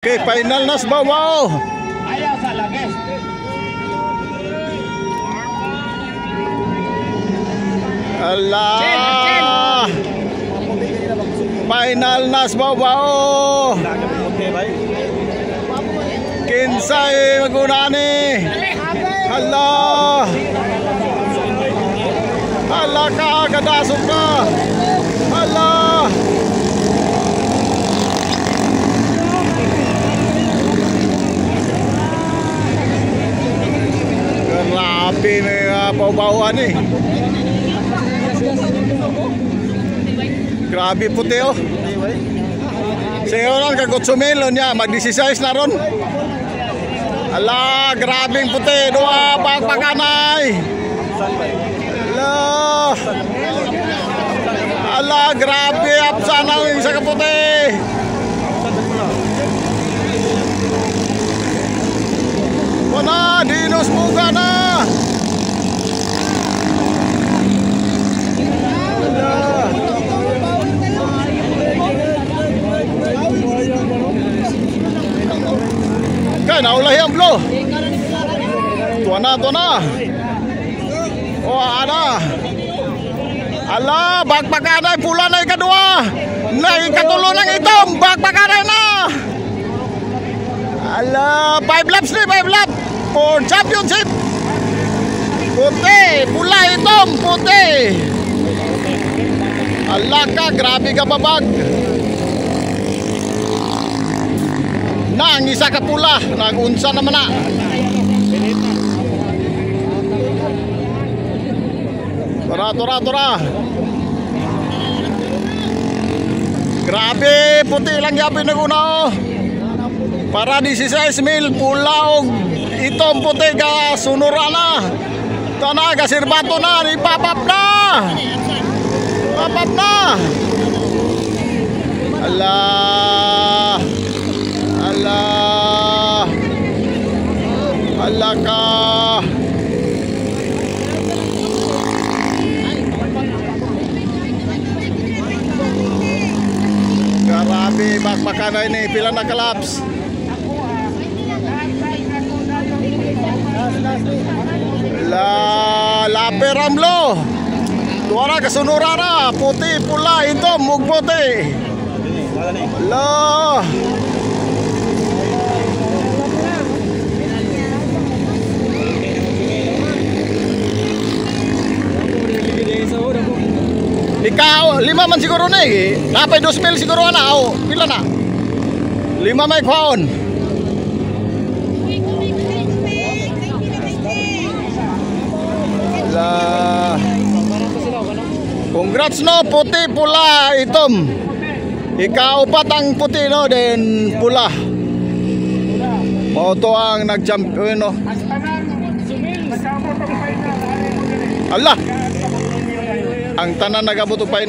Okay, final na sa babaw. Ayaw sa lagi. Allah. Final na sa babaw. Kinsay magunani. Allah. Allah ka kadasok ka. Allah. Grabe may paubawan eh. Grabe puti oh. Sayo lang kagutsumelon niya, mag-16 na ron. Ala, grabing puti. Dua pagpakanay. Ala. Ala, grabe. Apsan ang isa kaputi. Wala, dinos buka na. Kan, naulah yang blow. Tuana. Oh, ada. Allah, bakpakanay pula na ikadua. Na ikatulo ng itom, bakpakanay na. Allah, 5 laps ni, 5 laps for championship. Puti, pula itom, puti. Allah ka, grabe ka babag. Nang isa ka pula, nagunsa naman na. Tora. Grabe, puti lang yapi na guna oh. Para 16 mil pula og itom puti ka sunura na. Tana ka sirbato na, ipapap na. Papap na. Allah. Allah ka. Grabe bakbakanay ni pila na kalaps. La peramlo. Tuara kasunura na, puti pula itom ug puti. Allah. Ikaw, 5 man siguro na eh. Napay 2,000 siguro na. O, pila na? 5 may kwaon. Congrats no, puti, pula, itom. Ikaw patang puti no, then pula. Moto ang nag-champion no. Allah. Ang tanan nagabot pa